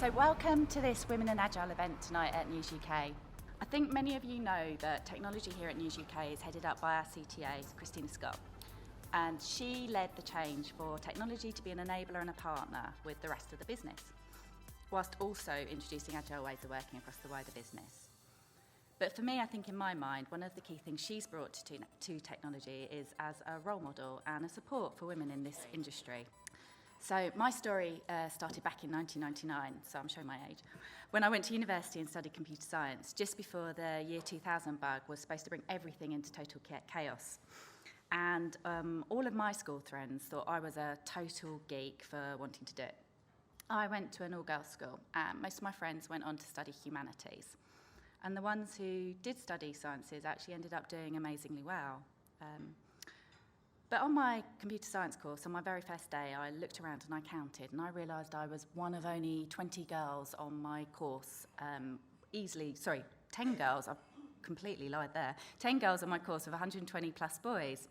So welcome to this Women in Agile event tonight at News UK. I think many of you know that technology here at News UK is headed up by our CTA, Christina Scott. And she led the change for technology to be an enabler and a partner with the rest of the business, whilst also introducing agile ways of working across the wider business. But for me, I think in my mind, one of the key things she's brought to technology is as a role model and a support for women in this industry. So my story started back in 1999, so I'm showing my age, when I went to university and studied computer science, just before the year 2000 bug was supposed to bring everything into total chaos. And all of my school friends thought I was a total geek for wanting to do it. I went to an all-girls school, and most of my friends went on to study humanities. And the ones who did study sciences actually ended up doing amazingly well. But on my computer science course, on my very first day, I looked around and I counted, and I realised I was one of only 20 girls on my course, 10 girls, I've completely lied there, 10 girls on my course of 120 plus boys.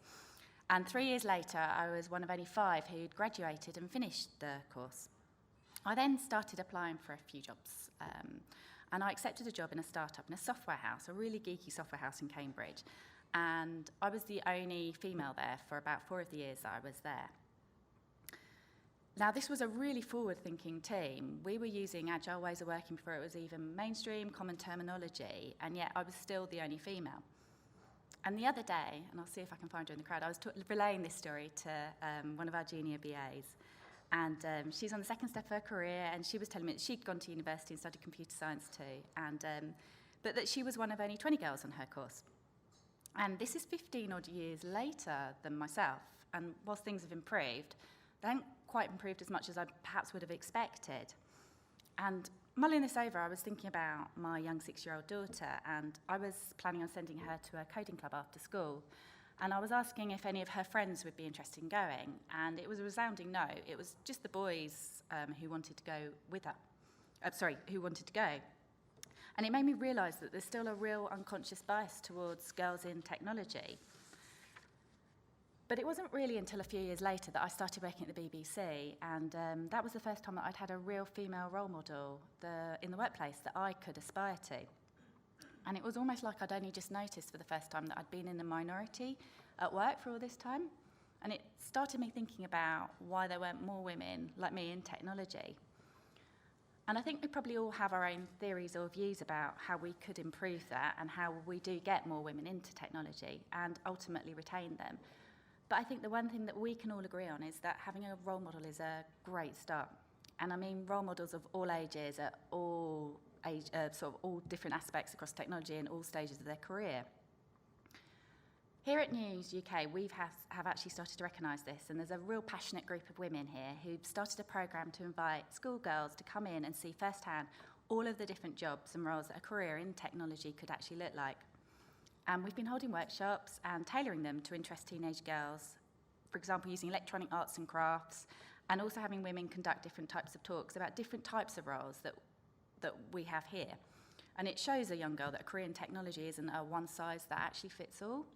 And 3 years later, I was one of only 5 who'd graduated and finished the course. I then started applying for a few jobs, and I accepted a job in a startup in a software house, a really geeky software house in Cambridge. And I was the only female there for about 4 of the years that I was there. Now, this was a really forward-thinking team. We were using agile ways of working before it was even mainstream, common terminology, and yet I was still the only female. And the other day, and I'll see if I can find her in the crowd, I was relaying this story to one of our junior BAs. And she's on the second step of her career, and she was telling me that she'd gone to university and studied computer science too, but that she was one of only 20 girls on her course. And this is 15 odd years later than myself, and whilst things have improved, they haven't quite improved as much as I perhaps would have expected. And mulling this over, I was thinking about my young 6-year-old daughter, and I was planning on sending her to a coding club after school. And I was asking if any of her friends would be interested in going, and it was a resounding no. It was just the boys who wanted to go with her. Who wanted to go. And it made me realise that there's still a real unconscious bias towards girls in technology. But it wasn't really until a few years later that I started working at the BBC, and that was the first time that I'd had a real female role model in the workplace that I could aspire to. And it was almost like I'd only just noticed for the first time that I'd been in the minority at work for all this time. And it started me thinking about why there weren't more women like me in technology. And I think we probably all have our own theories or views about how we could improve that and how we do get more women into technology and ultimately retain them. But I think the one thing that we can all agree on is that having a role model is a great start. And I mean role models of all ages at all all different aspects across technology and all stages of their career. Here at News UK, we have actually started to recognise this, and there's a real passionate group of women here who've started a programme to invite schoolgirls to come in and see firsthand all of the different jobs and roles that a career in technology could actually look like. And we've been holding workshops and tailoring them to interest teenage girls, for example, using electronic arts and crafts, and also having women conduct different types of talks about different types of roles that we have here. And it shows a young girl that a career in technology isn't a one size that actually fits all.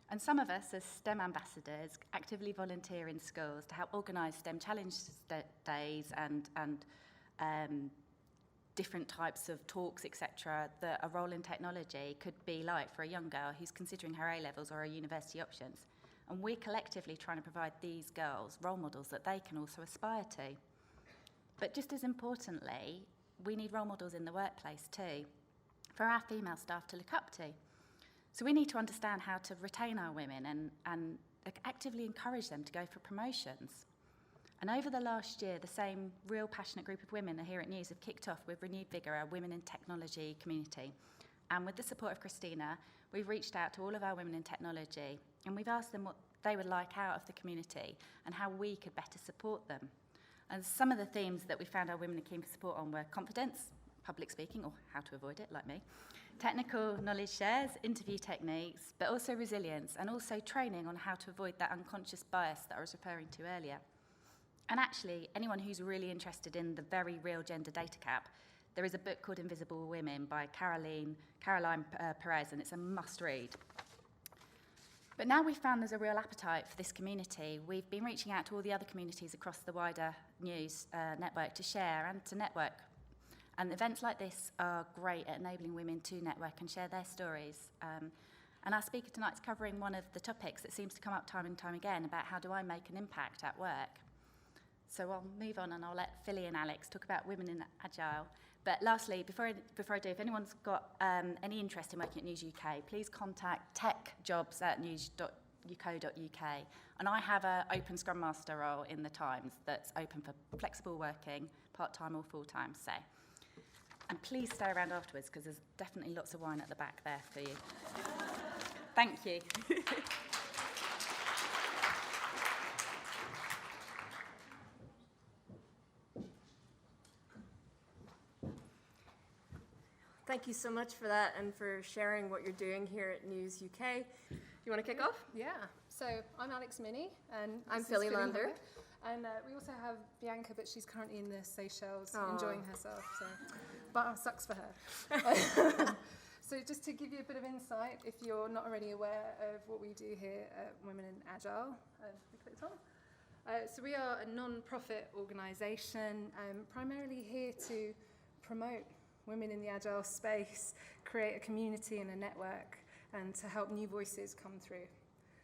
And some of us as STEM ambassadors actively volunteer in schools to help organise STEM challenge days and different types of talks, etc., that a role in technology could be like for a young girl who's considering her A-levels or her university options. And we're collectively trying to provide these girls role models that they can also aspire to. But just as importantly, we need role models in the workplace too, for our female staff to look up to. So we need to understand how to retain our women and actively encourage them to go for promotions. And over the last year, the same real passionate group of women here at News have kicked off with renewed vigour our Women in Technology community. And with the support of Christina, we've reached out to all of our women in technology, and we've asked them what they would like out of the community and how we could better support them. And some of the themes that we found our women are keen for support on were confidence, public speaking, or how to avoid it, like me, technical knowledge shares, interview techniques, but also resilience, and also training on how to avoid that unconscious bias that I was referring to earlier. And actually, anyone who's really interested in the very real gender data cap, there is a book called Invisible Women by Caroline Perez, and it's a must-read. But now we've found there's a real appetite for this community, we've been reaching out to all the other communities across the wider News network to share and to network And events like this are great at enabling women to network and share their stories. And our speaker tonight's covering one of the topics that seems to come up time and time again about how do I make an impact at work. So I'll move on and I'll let Philiy and Alex talk about women in Agile. But lastly, before I do, if anyone's got any interest in working at News UK, please contact techjobs@news.co.uk. And I have an open Scrum Master role in the Times that's open for flexible working, part-time or full-time. So, and please stay around afterwards because there's definitely lots of wine at the back there for you. Thank you. Thank you so much for that and for sharing what you're doing here at News UK. Do you want to kick off? Yeah. So I'm Alex Minney, and I'm Philiy Lander. And we also have Bianca, but she's currently in the Seychelles enjoying herself. So, but sucks for her. So just to give you a bit of insight, if you're not already aware of what we do here at Women in Agile, so we are a non-profit organisation, primarily here to promote women in the Agile space, create a community and a network, and to help new voices come through.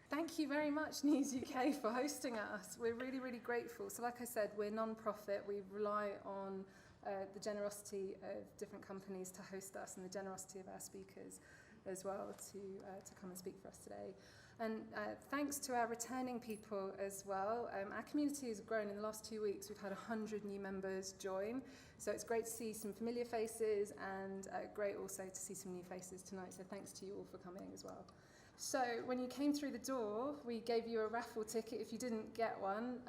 Thank you very much, News UK, for hosting us. We're really, really grateful. So like I said, we're non-profit. We rely on the generosity of different companies to host us and the generosity of our speakers as well to come and speak for us today. And thanks to our returning people as well. Our community has grown in the last 2 weeks. We've had 100 new members join. So it's great to see some familiar faces and great also to see some new faces tonight. So thanks to you all for coming as well. So when you came through the door, we gave you a raffle ticket. If you didn't get one,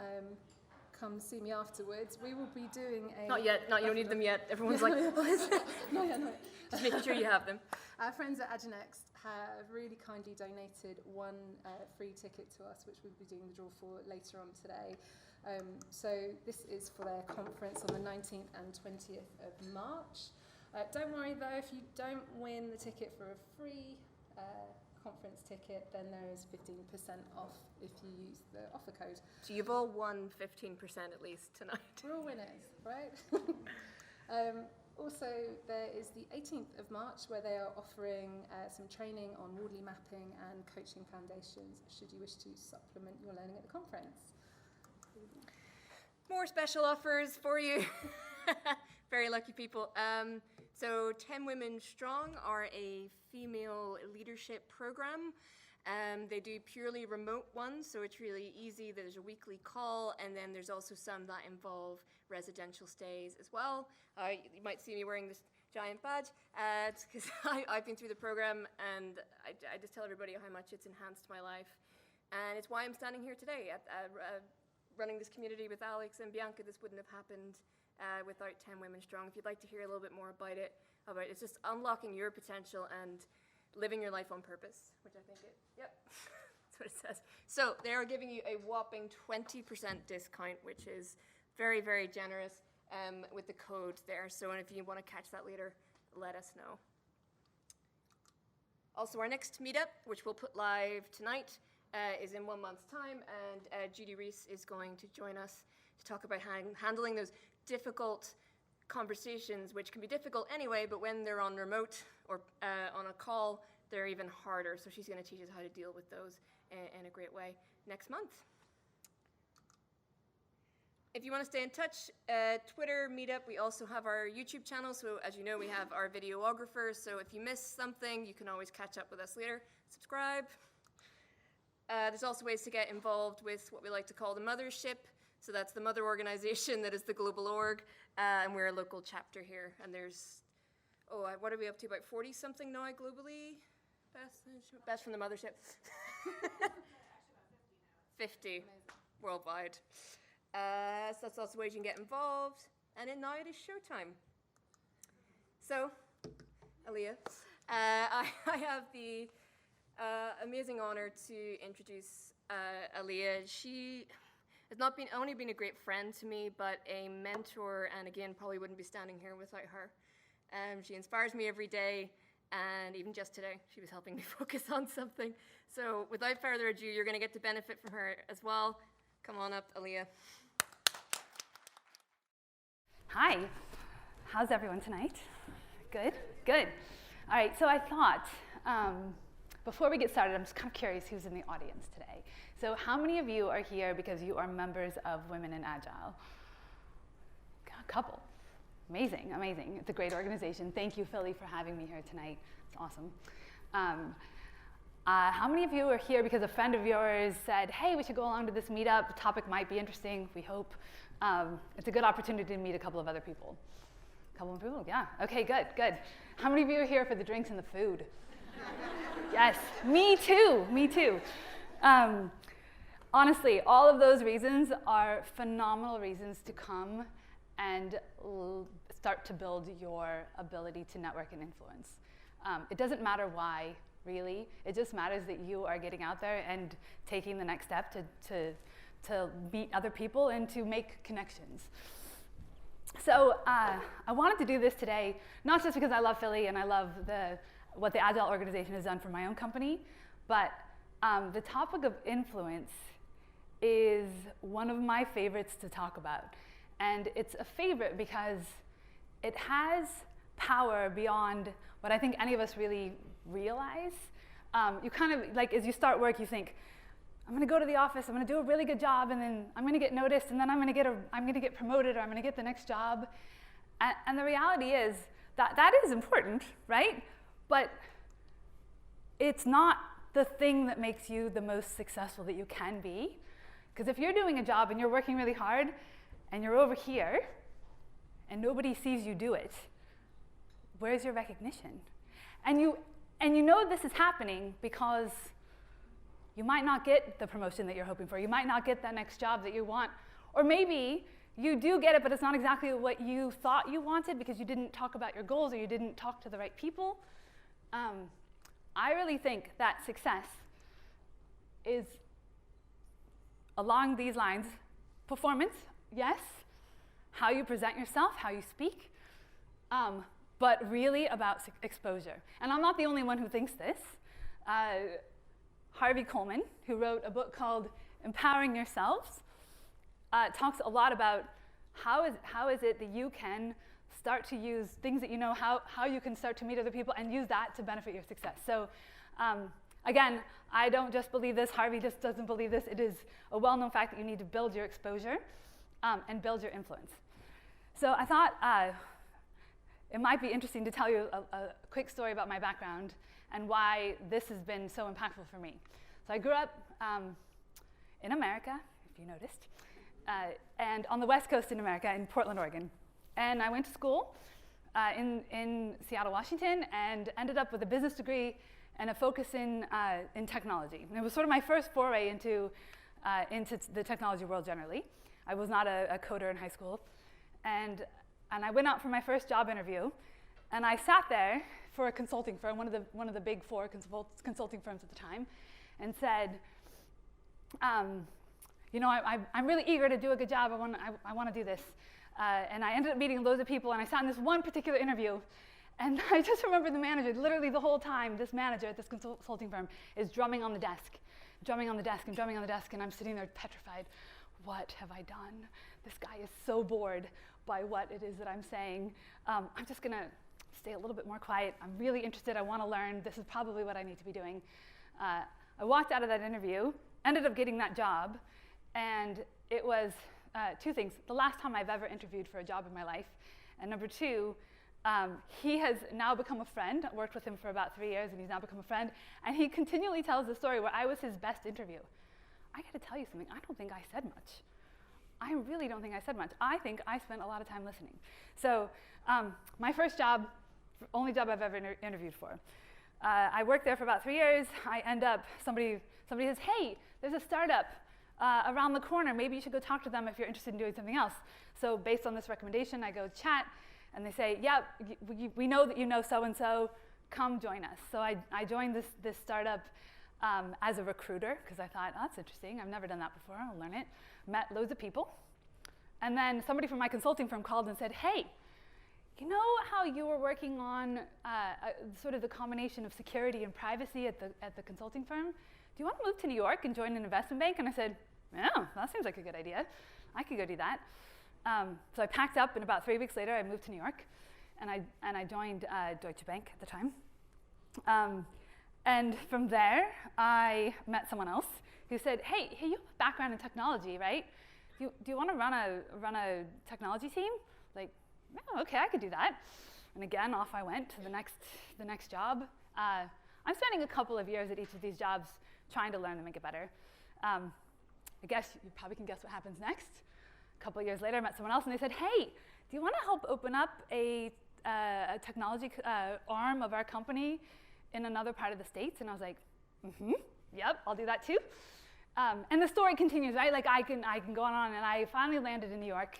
come see me afterwards. We will be doing a... Not yet. You don't need them yet. Everyone's like, what is it? Not yet. Just making sure you have them. Our friends at Aginext have really kindly donated one free ticket to us, which we'll be doing the draw for later on today. So this is for their conference on the 19th and 20th of March. Don't worry though, if you don't win the ticket for a free conference ticket, then there is 15% off if you use the offer code. So you've all won 15% at least tonight. We're all winners, right? Also, there is the 18th of March where they are offering some training on Wardley mapping and coaching foundations should you wish to supplement your learning at the conference. More special offers for you. Very lucky people. So 10 Women Strong are a female leadership program. They do purely remote ones, so it's really easy. There's a weekly call, and then there's also some that involve residential stays as well. You might see me wearing this giant badge because I've been through the program, and I just tell everybody how much it's enhanced my life. And it's why I'm standing here today running this community with Alex and Bianca. This wouldn't have happened without 10 Women Strong. If you'd like to hear a little bit more about it, it's just unlocking your potential and living your life on purpose, which I think yep, that's what it says. So they are giving you a whopping 20% discount, which is very, very generous with the code there. So if you want to catch that later, let us know. Also, our next meetup, which we'll put live tonight, is in 1 month's time, and Judy Reese is going to join us to talk about handling those difficult conversations, which can be difficult anyway, but when they're on remote or on a call, they're even harder. So she's going to teach us how to deal with those in a great way next month. If you want to stay in touch, Twitter, Meetup, we also have our YouTube channel. So as you know, we have our videographers. So if you miss something, you can always catch up with us later. Subscribe. There's also ways to get involved with what we like to call the mothership. So that's the mother organization that is the global org, and we're a local chapter here. And there's, what are we up to, about 40-something now globally? Best from the mothership. 50 worldwide. So that's also ways you can get involved. And then now it is showtime. So, Alia, I have the amazing honor to introduce Alia. She has not only been a great friend to me, but a mentor, and again, probably wouldn't be standing here without her. She inspires me every day, and even just today, she was helping me focus on something. So without further ado, you're going to get to benefit from her as well. Come on up, Alia. Hi. How's everyone tonight? Good, good. All right, so I thought, before we get started, I'm just kind of curious who's in the audience today. So how many of you are here because you are members of Women in Agile? A couple. Amazing, amazing. It's a great organization. Thank you, Philiy, for having me here tonight. It's awesome. How many of you are here because a friend of yours said, hey, we should go along to this meetup. The topic might be interesting, we hope. It's a good opportunity to meet a couple of other people. A couple of people, yeah. Okay, good, good. How many of you are here for the drinks and the food? Yes, me too, me too. Honestly, all of those reasons are phenomenal reasons to come and start to build your ability to network and influence. It doesn't matter why, really. It just matters that you are getting out there and taking the next step to meet other people and to make connections. So I wanted to do this today, not just because I love Philiy and I love what the Agile organization has done for my own company, but the topic of influence is one of my favorites to talk about. And it's a favorite because it has power beyond what I think any of us really realize. You kind of, like, as you start work, you think, I'm going to go to the office, I'm going to do a really good job, and then I'm going to get noticed, and then I'm going to get promoted, or I'm going to get the next job. And the reality is that is important, right? But it's not the thing that makes you the most successful that you can be. Because if you're doing a job and you're working really hard, and you're over here, and nobody sees you do it, where's your recognition? And you know this is happening because you might not get the promotion that you're hoping for. You might not get that next job that you want. Or maybe you do get it, but it's not exactly what you thought you wanted because you didn't talk about your goals or you didn't talk to the right people. I really think that success is along these lines. Performance, yes. How you present yourself, how you speak. But really about exposure. And I'm not the only one who thinks this. Harvey Coleman, who wrote a book called Empowering Yourselves, talks a lot about how is it that you can start to use things that you know, how you can start to meet other people and use that to benefit your success. So again, I don't just believe this, Harvey just doesn't believe this. It is a well-known fact that you need to build your exposure and build your influence. So I thought it might be interesting to tell you a quick story about my background and why this has been so impactful for me. So I grew up in America, if you noticed, and on the West Coast in America, in Portland, Oregon. And I went to school in Seattle, Washington, and ended up with a business degree and a focus in technology. And it was sort of my first foray into the technology world generally. I was not a coder in high school. And I went out for my first job interview, and I sat there for a consulting firm, one of the big four consulting firms at the time, and said, you know, I'm really eager to do a good job. I want to do this. And I ended up meeting loads of people, and I sat in this one particular interview, and I just remember the manager, literally the whole time, this manager at this consulting firm is drumming on the desk, drumming on the desk, and drumming on the desk, and I'm sitting there petrified. What have I done? This guy is so bored by what it is that I'm saying. I'm just going to stay a little bit more quiet. I'm really interested. I want to learn. This is probably what I need to be doing. I walked out of that interview, ended up getting that job, and it was two things. The last time I've ever interviewed for a job in my life, and number two, he has now become a friend. I worked with him for about 3 years, and he's now become a friend, and he continually tells the story where I was his best interview. I got to tell you something. I don't think I said much. I really don't think I said much. I think I spent a lot of time listening. So my first job, only job I've ever interviewed for. I worked there for about 3 years. I end up, somebody says, hey, there's a startup around the corner. Maybe you should go talk to them if you're interested in doing something else. So based on this recommendation, I go chat, and they say, yeah, we know that you know so-and-so. Come join us. So I joined this startup as a recruiter, because I thought, oh, that's interesting. I've never done that before. I'll learn it. Met loads of people. And then somebody from my consulting firm called and said, hey, you know how you were working on sort of the combination of security and privacy at the consulting firm? Do you want to move to New York and join an investment bank? And I said, yeah, that seems like a good idea. I could go do that. So I packed up, and about 3 weeks later, I moved to New York, and I joined Deutsche Bank at the time. And from there, I met someone else who said, hey, you have a background in technology, right? Do you want to run a technology team? Like, oh, okay, I could do that. And again, off I went to the next job. I'm spending a couple of years at each of these jobs trying to learn and make it better. I guess you probably can guess what happens next. A couple of years later, I met someone else, and they said, hey, do you want to help open up a technology arm of our company in another part of the States? And I was like, yep, I'll do that too. And the story continues, right? Like I can go on, and I finally landed in New York,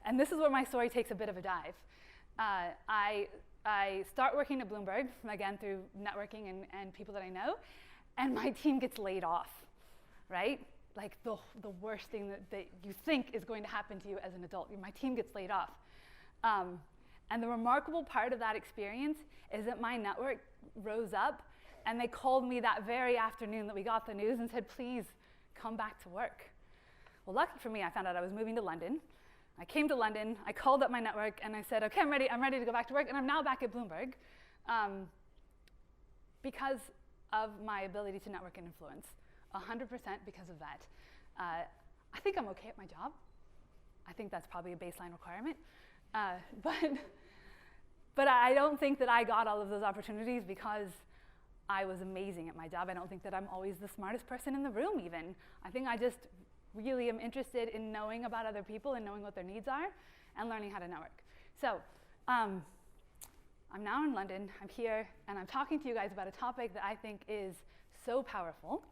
and this is where my story takes a bit of a dive. I start working at Bloomberg, again, through networking and people that I know, and my team gets laid off, right? Like the worst thing that you think is going to happen to you as an adult. My team gets laid off. And the remarkable part of that experience is that my network rose up, and they called me that very afternoon that we got the news and said, please come back to work. Well, lucky for me, I found out I was moving to London. I came to London, I called up my network, and I said, okay, I'm ready to go back to work, and I'm now back at Bloomberg because of my ability to network and influence, 100% because of that. I think I'm okay at my job. I think that's probably a baseline requirement. But I don't think that I got all of those opportunities because I was amazing at my job. I don't think that I'm always the smartest person in the room even. I think I just really am interested in knowing about other people and knowing what their needs are and learning how to network. So I'm now in London, I'm here, and I'm talking to you guys about a topic that I think is so powerful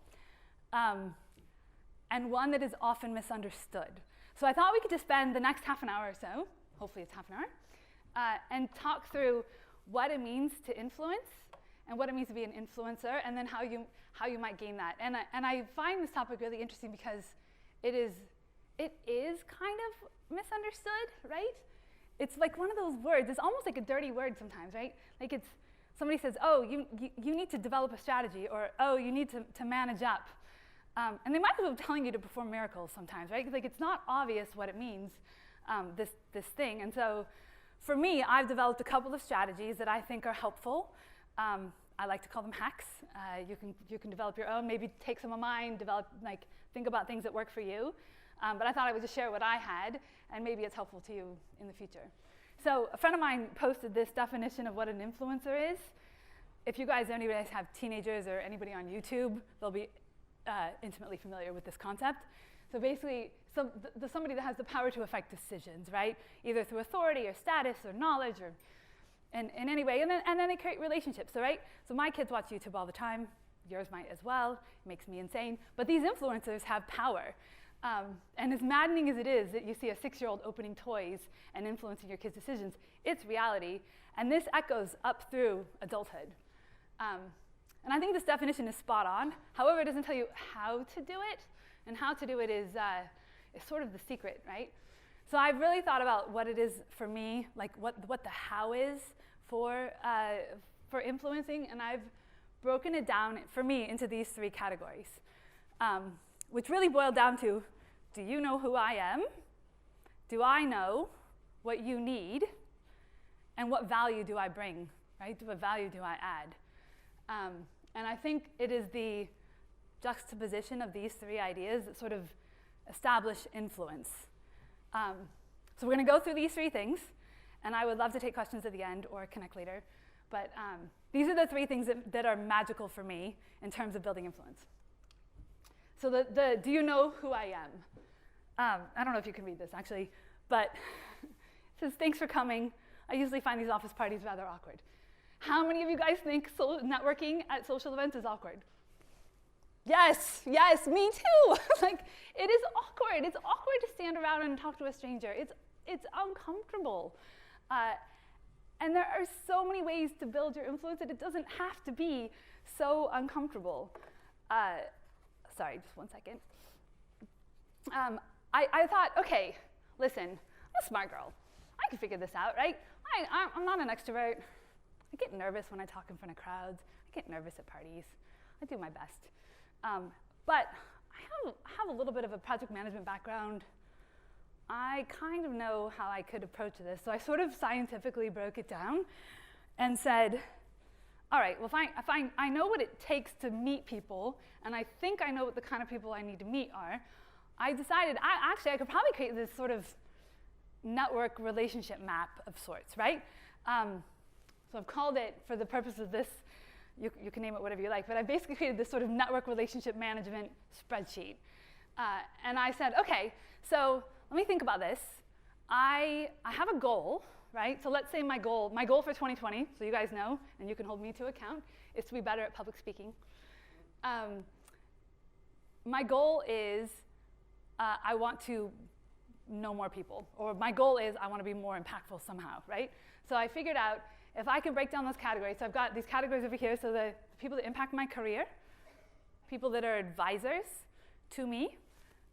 and one that is often misunderstood. So I thought we could just spend the next half an hour or so, hopefully it's half an hour, and talk through what it means to influence and what it means to be an influencer, and then how you might gain that. And I find this topic really interesting because it is kind of misunderstood, right? It's like one of those words. It's almost like a dirty word sometimes, right? Like it's somebody says, oh, you need to develop a strategy, or oh, you need to manage up. And they might as well be telling you to perform miracles sometimes, right? Like it's not obvious what it means, this thing. And so for me, I've developed a couple of strategies that I think are helpful. I like to call them hacks. You can develop your own, maybe take some of mine, think about things that work for you. But I thought I would just share what I had, and maybe it's helpful to you in the future. So a friend of mine posted this definition of what an influencer is. If you guys, anybody have teenagers or anybody on YouTube, they'll be intimately familiar with this concept. So basically, somebody that has the power to affect decisions, right? Either through authority or status or knowledge or in any way, and then they create relationships, right? So my kids watch YouTube all the time. Yours might as well. It makes me insane. But these influencers have power. And as maddening as it is that you see a 6-year-old opening toys and influencing your kids' decisions, it's reality. And this echoes up through adulthood. And I think this definition is spot on. However, it doesn't tell you how to do it. And how to do it is sort of the secret, right? So I've really thought about what it is for me, like what the how is for influencing. And I've broken it down for me into these 3 categories, which really boil down to, do you know who I am? Do I know what you need? And what value do I bring, right? What value do I add? And I think it is the juxtaposition of these 3 ideas that sort of establish influence. So we're going to go through these 3 things, and I would love to take questions at the end or connect later. But these are the 3 things that are magical for me in terms of building influence. So do you know who I am? I don't know if you can read this, actually, but it says, thanks for coming. I usually find these office parties rather awkward. How many of you guys think networking at social events is awkward? Yes, me too. Like, it is awkward. It's awkward to stand around and talk to a stranger. It's uncomfortable. And there are so many ways to build your influence that it doesn't have to be so uncomfortable. Sorry, just one second. I thought, okay, listen, I'm a smart girl. I can figure this out, right? I'm not an extrovert. I get nervous when I talk in front of crowds. I get nervous at parties. I do my best. But I have a little bit of a project management background. I kind of know how I could approach this. So I sort of scientifically broke it down and said, all right, well, if I know what it takes to meet people, and I think I know what the kind of people I need to meet are, I decided I could probably create this sort of network relationship map of sorts, right? So I've called it, for the purpose of this, you can name it whatever you like, but I basically created this sort of network relationship management spreadsheet. And I said, okay, so let me think about this. I have a goal, right? So let's say my goal for 2020, so you guys know, and you can hold me to account, is to be better at public speaking. My goal is I want to know more people, or my goal is I want to be more impactful somehow, right? So I figured out if I can break down those categories, so I've got these categories over here, so the people that impact my career, people that are advisors to me,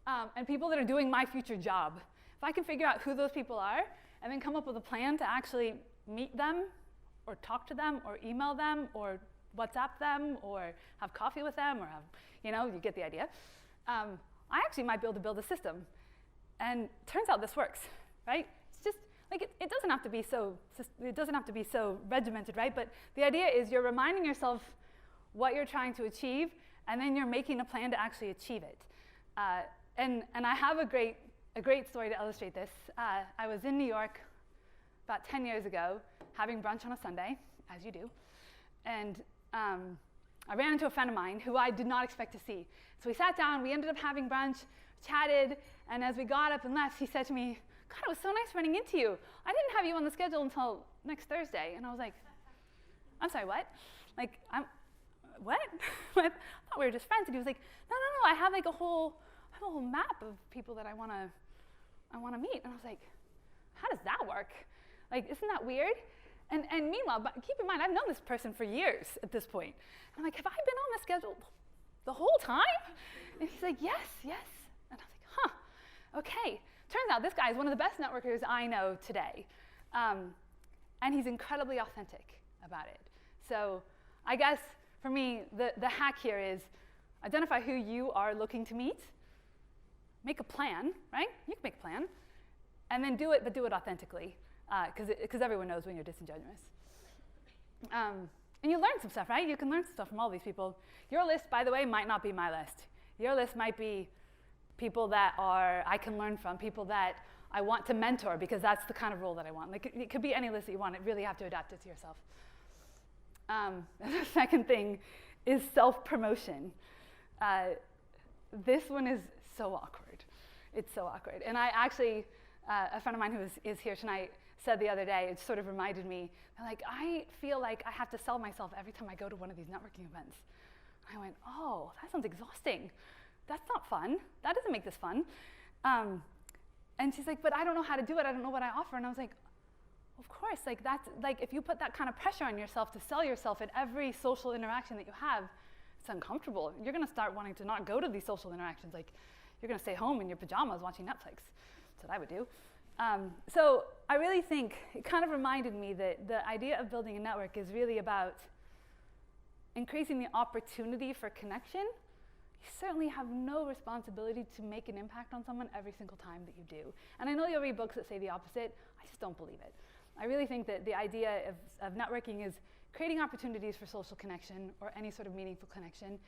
and people that are doing my future job. If I can figure out who those people are, and then come up with a plan to actually meet them, or talk to them, or email them, or WhatsApp them, or have coffee with them, or have, you get the idea. I actually might be able to build a system. And turns out this works, right? It's just, like, it doesn't have to be so regimented, right? But the idea is you're reminding yourself what you're trying to achieve, and then you're making a plan to actually achieve it. And I have a great story to illustrate this. I was in New York about 10 years ago, having brunch on a Sunday, as you do, and I ran into a friend of mine who I did not expect to see. So we sat down, we ended up having brunch, chatted, and as we got up and left, he said to me, God, it was so nice running into you. I didn't have you on the schedule until next Thursday. And I was like, I'm sorry, what? Like, what? I thought we were just friends. And he was like, no, I have like a whole map of people that I want to meet. And I was like, how does that work? Like, isn't that weird? And meanwhile, but keep in mind, I've known this person for years at this point. And I'm like, have I been on the schedule the whole time? And he's like, yes. And I was like, okay. Turns out this guy is one of the best networkers I know today. And he's incredibly authentic about it. So I guess for me, the hack here is identify who you are looking to meet, make a plan, right? You can make a plan, and then do it, but do it authentically, because everyone knows when you're disingenuous. And you learn some stuff, right? You can learn some stuff from all these people. Your list, by the way, might not be my list. Your list might be people that I can learn from, people that I want to mentor, because that's the kind of role that I want. Like, it could be any list that you want. You really have to adapt it to yourself. And the second thing is self-promotion. This one is so awkward. It's so awkward. And I actually, a friend of mine who is here tonight said the other day, it sort of reminded me, like, I feel like I have to sell myself every time I go to one of these networking events. I went, oh, that sounds exhausting. That's not fun. That doesn't make this fun. And she's like, but I don't know how to do it. I don't know what I offer. And I was like, of course, like, that's, like, if you put that kind of pressure on yourself to sell yourself at every social interaction that you have, it's uncomfortable. You're going to start wanting to not go to these social interactions. Like, you're going to stay home in your pajamas watching Netflix. That's what I would do. So I really think it kind of reminded me that the idea of building a network is really about increasing the opportunity for connection. You certainly have no responsibility to make an impact on someone every single time that you do. And I know you'll read books that say the opposite. I just don't believe it. I really think that the idea of networking is creating opportunities for social connection or any sort of meaningful connection.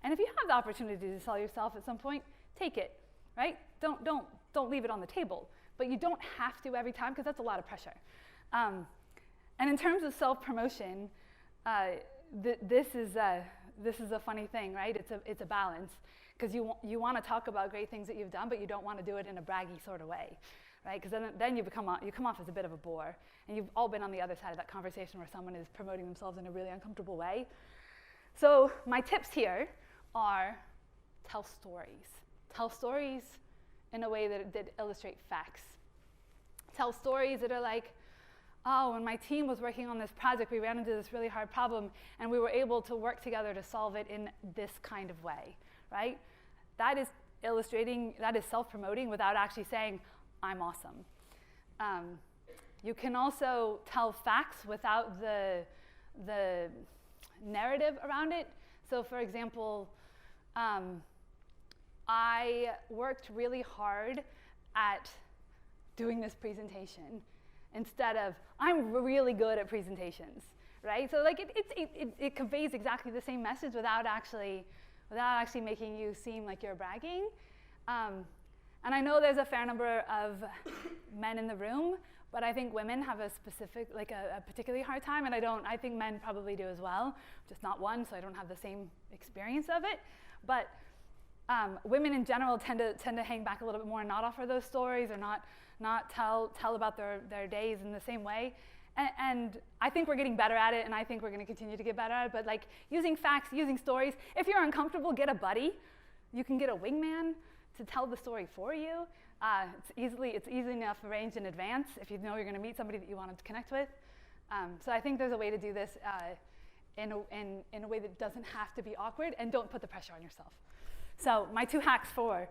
And if you have the opportunity to sell yourself at some point, take it, right? Don't leave it on the table. But you don't have to every time, because that's a lot of pressure. And in terms of self-promotion, this is a funny thing, right? It's a balance, because you want to talk about great things that you've done, but you don't want to do it in a braggy sort of way, right? Because then you come off as a bit of a bore, and you've all been on the other side of that conversation where someone is promoting themselves in a really uncomfortable way. So my tips here are tell stories. Tell stories in a way that illustrate facts. Tell stories that are like, oh, when my team was working on this project, we ran into this really hard problem, and we were able to work together to solve it in this kind of way, right? That is illustrating, that is self-promoting without actually saying, I'm awesome. You can also tell facts without the narrative around it. So for example, I worked really hard at doing this presentation instead of, I'm really good at presentations, right? So like it conveys exactly the same message without actually making you seem like you're bragging. And I know there's a fair number of men in the room, but I think women have a particularly hard time, and I think men probably do as well, just not one, so I don't have the same experience of it. But women in general tend to hang back a little bit more and not offer those stories or not tell about their days in the same way. And I think we're getting better at it, and I think we're going to continue to get better at it. But like using facts, using stories. If you're uncomfortable, get a buddy. You can get a wingman to tell the story for you. It's easy enough arranged in advance if you know you're going to meet somebody that you want to connect with. So I think there's a way to do this in a way that doesn't have to be awkward, and don't put the pressure on yourself. So my 2 hacks for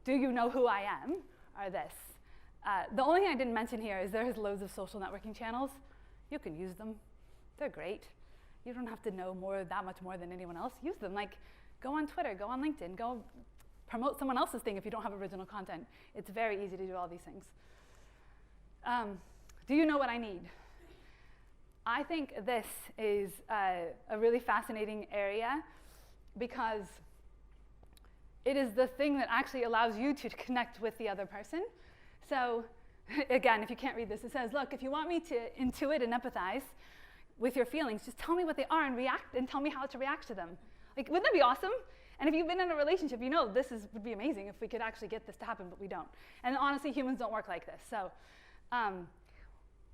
do you know who I am are this. The only thing I didn't mention here is there's loads of social networking channels. You can use them. They're great. You don't have to know that much more than anyone else. Use them. Like, go on Twitter, go on LinkedIn, go promote someone else's thing if you don't have original content. It's very easy to do all these things. Do you know what I need? I think this is a really fascinating area because it is the thing that actually allows you to connect with the other person. So again, if you can't read this, it says, look, if you want me to intuit and empathize with your feelings, just tell me what they are and tell me how to react to them. Like, wouldn't that be awesome? And if you've been in a relationship, you know this would be amazing if we could actually get this to happen, but we don't. And honestly, humans don't work like this. So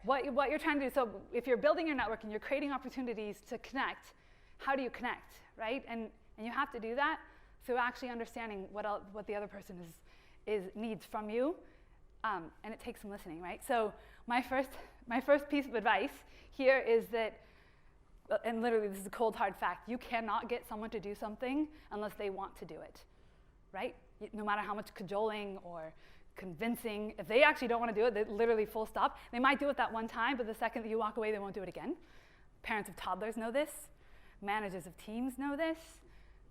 what you're trying to do, so if you're building your network and you're creating opportunities to connect, how do you connect, right? And you have to do that through actually understanding what the other person needs from you. And it takes some listening, right? So my first piece of advice here is that, and literally this is a cold hard fact, you cannot get someone to do something unless they want to do it, right? No matter how much cajoling or convincing, if they actually don't want to do it, they literally full stop. They might do it that one time, but the second that you walk away, they won't do it again. Parents of toddlers know this. Managers of teams know this.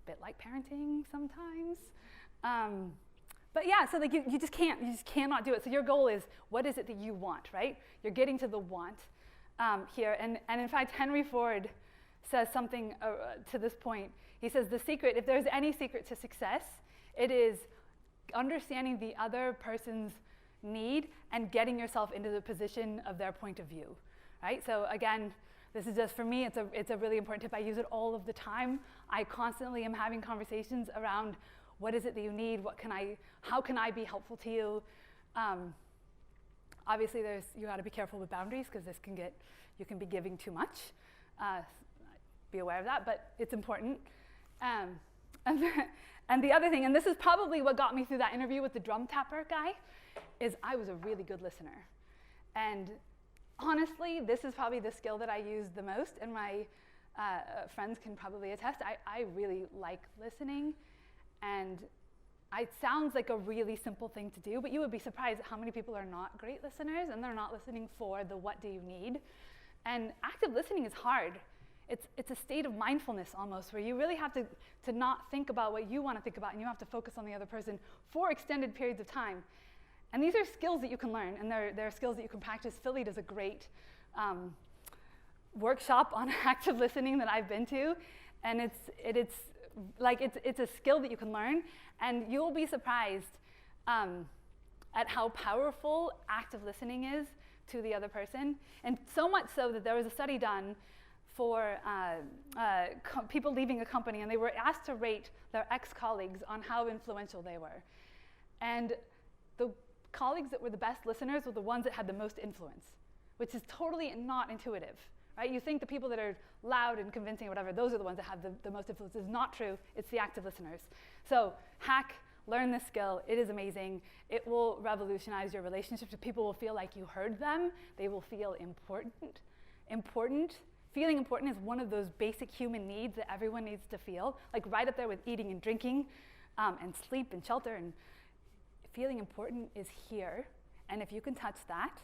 A bit like parenting sometimes. But yeah, so like you just cannot do it. So your goal is, what is it that you want, right? You're getting to the want here. And in fact, Henry Ford says something to this point. He says, the secret, if there's any secret to success, it is understanding the other person's need and getting yourself into the position of their point of view, right? So again, this is just, for me, it's a really important tip. I use it all of the time. I constantly am having conversations around, what is it that you need? How can I be helpful to you? Obviously, you got to be careful with boundaries because you can be giving too much. Be aware of that, but it's important. And the other thing, and this is probably what got me through that interview with the drum tapper guy, is I was a really good listener. And honestly, this is probably the skill that I use the most, and my friends can probably attest. I really like listening. And it sounds like a really simple thing to do, but you would be surprised at how many people are not great listeners, and they're not listening for the what do you need. And active listening is hard. It's a state of mindfulness almost, where you really have to not think about what you want to think about, and you have to focus on the other person for extended periods of time. And these are skills that you can learn, and they're skills that you can practice. Philiy does a great workshop on active listening that I've been to, and it's a skill that you can learn, and you'll be surprised at how powerful active listening is to the other person. And so much so that there was a study done for people leaving a company, and they were asked to rate their ex-colleagues on how influential they were. And the colleagues that were the best listeners were the ones that had the most influence, which is totally not intuitive. Right? You think the people that are loud and convincing or whatever, those are the ones that have the most influence. It's not true. It's the active listeners. So learn this skill. It is amazing. It will revolutionize your relationships. People will feel like you heard them. They will feel important. Feeling important is one of those basic human needs that everyone needs to feel, like right up there with eating and drinking and sleep and shelter. And feeling important is here. And if you can touch that,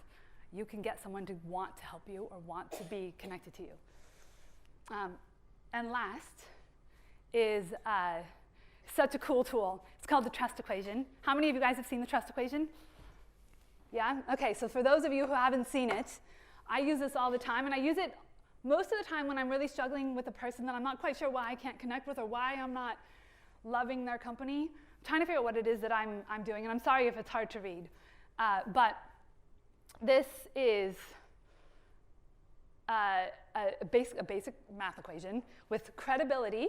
you can get someone to want to help you or want to be connected to you. And last is such a cool tool. It's called the trust equation. How many of you guys have seen the trust equation? Yeah? Okay, so for those of you who haven't seen it, I use this all the time, and I use it most of the time when I'm really struggling with a person that I'm not quite sure why I can't connect with or why I'm not loving their company. I'm trying to figure out what it is that I'm doing, and I'm sorry if it's hard to read. But this is a basic math equation with credibility,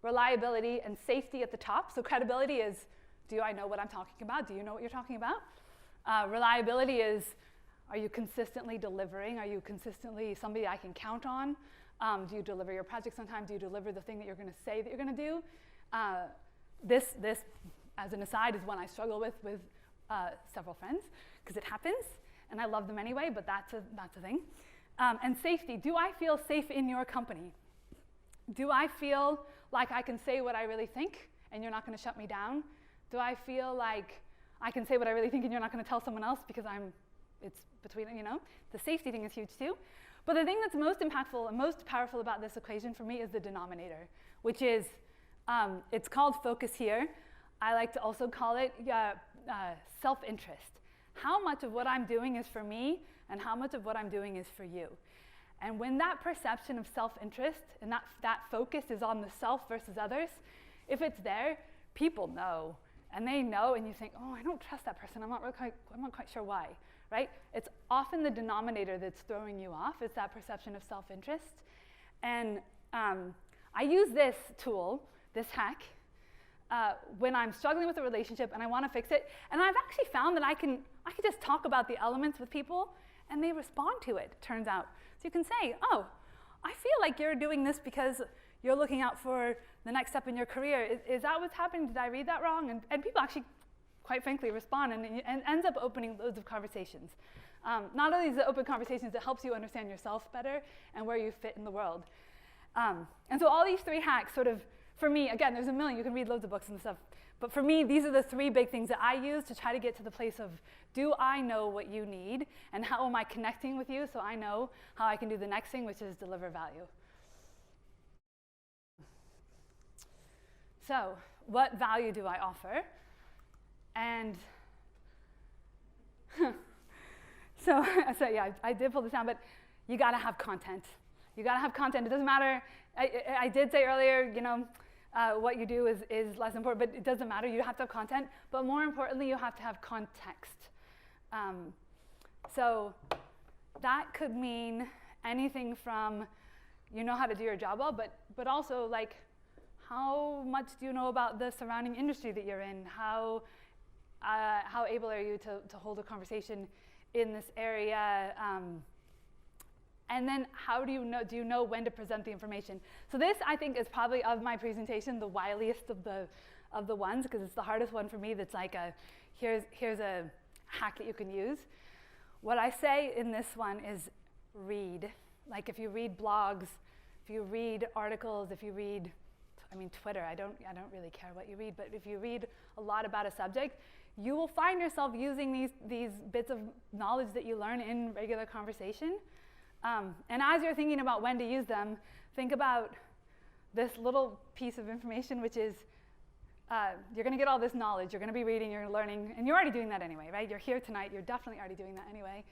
reliability, and safety at the top. So credibility is, do I know what I'm talking about? Do you know what you're talking about? Reliability is, are you consistently delivering? Are you consistently somebody I can count on? Do you deliver your projects on time? Do you deliver the thing that you're going to say that you're going to do? This, as an aside, is one I struggle with several friends, because it happens, and I love them anyway, but that's a thing. And safety, do I feel safe in your company? Do I feel like I can say what I really think, and you're not going to shut me down? Do I feel like I can say what I really think, and you're not going to tell someone else because it's between, The safety thing is huge too. But the thing that's most impactful and most powerful about this equation for me is the denominator, which is, it's called focus here. I like to also call it self-interest. How much of what I'm doing is for me, and how much of what I'm doing is for you? And when that perception of self-interest and that focus is on the self versus others, if it's there, people know. And they know, and you think, oh, I don't trust that person. I'm not quite sure why, right? It's often the denominator that's throwing you off. It's that perception of self-interest. And I use this tool, this hack, when I'm struggling with a relationship and I want to fix it. And I've actually found that I can just talk about the elements with people, and they respond to it, turns out. So you can say, oh, I feel like you're doing this because you're looking out for the next step in your career. Is that what's happening? Did I read that wrong? And people actually, quite frankly, respond, and ends up opening loads of conversations. Not only is it open conversations, it helps you understand yourself better and where you fit in the world. And so all these three hacks sort of, for me, again, there's a million, you can read loads of books and stuff, but for me, these are the three big things that I use to try to get to the place of, do I know what you need, and how am I connecting with you so I know how I can do the next thing, which is deliver value. So, what value do I offer? And so yeah, I did pull this down, but you got to have content. You got to have content. It doesn't matter. I did say earlier, what you do is less important, but it doesn't matter. You have to have content, but more importantly, you have to have context. So that could mean anything from you know how to do your job well, but also like, how much do you know about the surrounding industry that you're in? How able are you to hold a conversation in this area? And then how do you know when to present the information? So this, I think, is probably of my presentation the wiliest of the ones, because it's the hardest one for me. That's like here's a hack that you can use. What I say in this one is read. Like if you read blogs, if you read articles, if you read, Twitter, I don't really care what you read, but if you read a lot about a subject, you will find yourself using these bits of knowledge that you learn in regular conversation. And as you're thinking about when to use them, think about this little piece of information, which is you're going to get all this knowledge, you're going to be reading, you're learning, and you're already doing that anyway, right? You're here tonight, you're definitely already doing that anyway.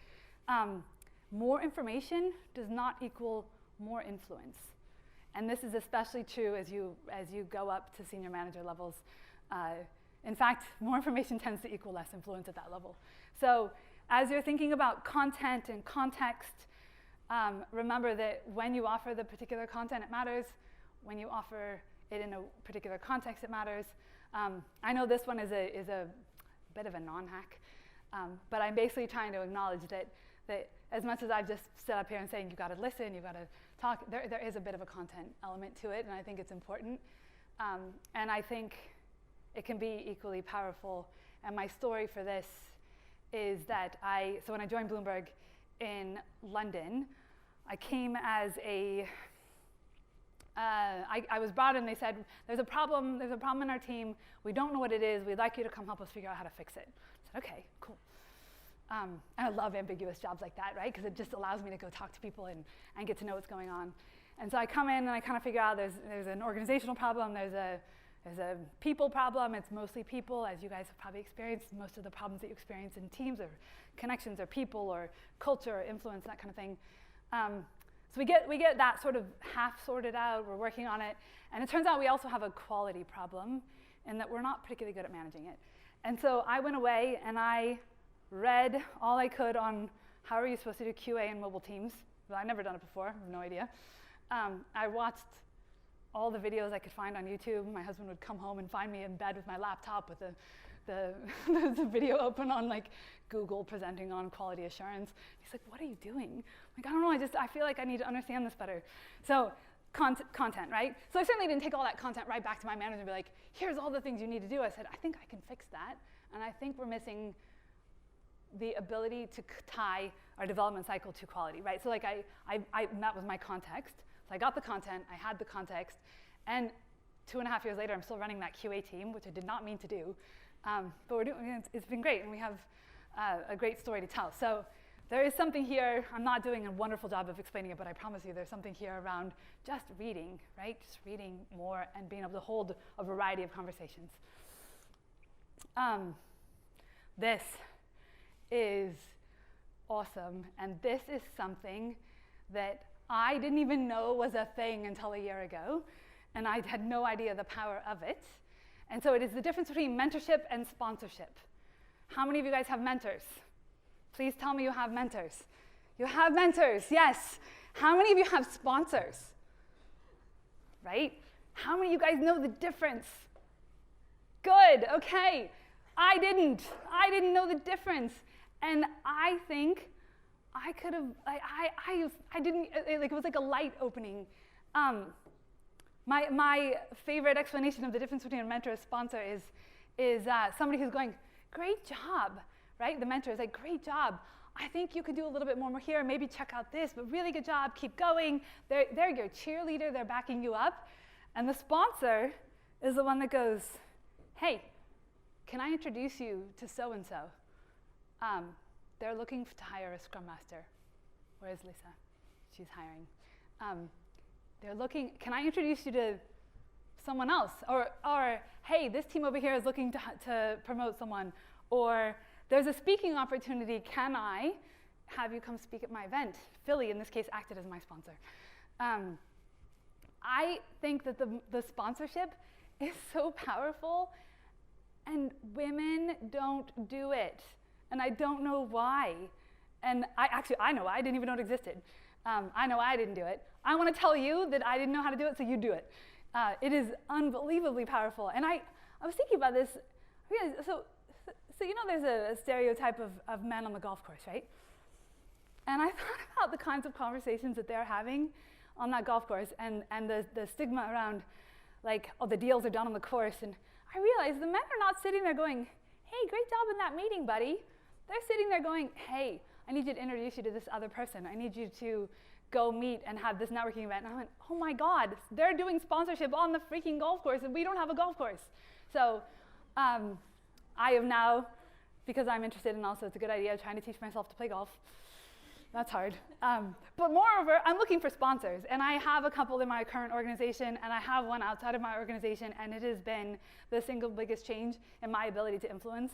More information does not equal more influence. And this is especially true as you go up to senior manager levels. In fact, more information tends to equal less influence at that level. So as you're thinking about content and context, remember that when you offer the particular content, it matters. When you offer it in a particular context, it matters. I know this one is a bit of a non-hack, but I'm basically trying to acknowledge that as much as I've just stood up here and saying you've got to listen, you've got to talk, there is a bit of a content element to it, and I think it's important. And I think it can be equally powerful. And my story for this is that so when I joined Bloomberg in London, I came as I was brought in, they said, there's a problem in our team, we don't know what it is, we'd like you to come help us figure out how to fix it. I said, okay, cool. And I love ambiguous jobs like that, right? Because it just allows me to go talk to people and get to know what's going on. And so I come in and I kind of figure out there's an organizational problem, there's there's a people problem. It's mostly people, as you guys have probably experienced. Most of the problems that you experience in teams or connections or people or culture or influence, that kind of thing. So we get that sort of half sorted out. We're working on it. And it turns out we also have a quality problem in that we're not particularly good at managing it. And so I went away and I read all I could on how are you supposed to do QA in mobile teams. Well, I'd never done it before, I have no idea. I watched all the videos I could find on YouTube. My husband would come home and find me in bed with my laptop with the video open on like Google presenting on quality assurance. He's like, what are you doing? I'm like, I don't know, I feel like I need to understand this better. So content, right? So I certainly didn't take all that content right back to my manager and be like, here's all the things you need to do. I said, I think I can fix that. And I think we're missing the ability to tie our development cycle to quality, right? So like that was my context. So I got the content, I had the context, and 2.5 years later, I'm still running that QA team, which I did not mean to do. But we're doing, it's been great, and we have a great story to tell. So there is something here. I'm not doing a wonderful job of explaining it, but I promise you there's something here around just reading, right? Just reading more and being able to hold a variety of conversations. This is awesome, and this is something that I didn't even know was a thing until a year ago, and I had no idea the power of it. And so it is the difference between mentorship and sponsorship. How many of you guys have mentors? Please tell me you have mentors. You have mentors, yes. How many of you have sponsors? Right? How many of you guys know the difference? Good, okay. I didn't know the difference. And I think I could have, I didn't, like it was like a light opening. My favorite explanation of the difference between a mentor and a sponsor is somebody who's going, great job, right? The mentor is like, great job. I think you could do a little bit more here, maybe check out this, but really good job, keep going. They're your cheerleader, they're backing you up. And the sponsor is the one that goes, hey, can I introduce you to so-and-so? They're looking to hire a Scrum Master. Where's Lisa? She's hiring. They're looking, can I introduce you to someone else? Or hey, this team over here is looking to promote someone. Or there's a speaking opportunity, can I have you come speak at my event? Philiy, in this case, acted as my sponsor. I think that the sponsorship is so powerful, and women don't do it. And I don't know why. And I know why. I didn't even know it existed. I know I didn't do it. I want to tell you that I didn't know how to do it, so you do it. It is unbelievably powerful. And I was thinking about this. So you know there's a stereotype of men on the golf course, right? And I thought about the kinds of conversations that they're having on that golf course and the stigma around, like, oh, the deals are done on the course. And I realized the men are not sitting there going, hey, great job in that meeting, buddy. They're sitting there going, hey, I need you to introduce you to this other person. I need you to go meet and have this networking event. And I went, oh my God, they're doing sponsorship on the freaking golf course and we don't have a golf course. So I am now, because I'm interested and also it's a good idea, trying to teach myself to play golf. That's hard. But moreover, I'm looking for sponsors. And I have a couple in my current organization and I have one outside of my organization, and it has been the single biggest change in my ability to influence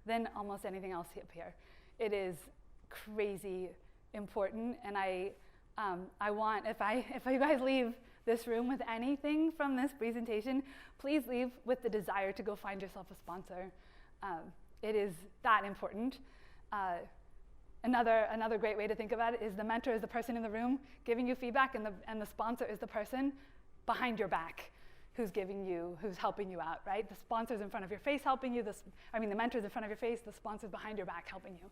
than almost anything else up here. It is crazy important, and I want, if you guys leave this room with anything from this presentation, please leave with the desire to go find yourself a sponsor. It is that important. Another great way to think about it is the mentor is the person in the room giving you feedback, and the sponsor is the person behind your back who's helping you out, right? The sponsor's in front of your face helping you, the mentor's in front of your face, the sponsor's behind your back helping you.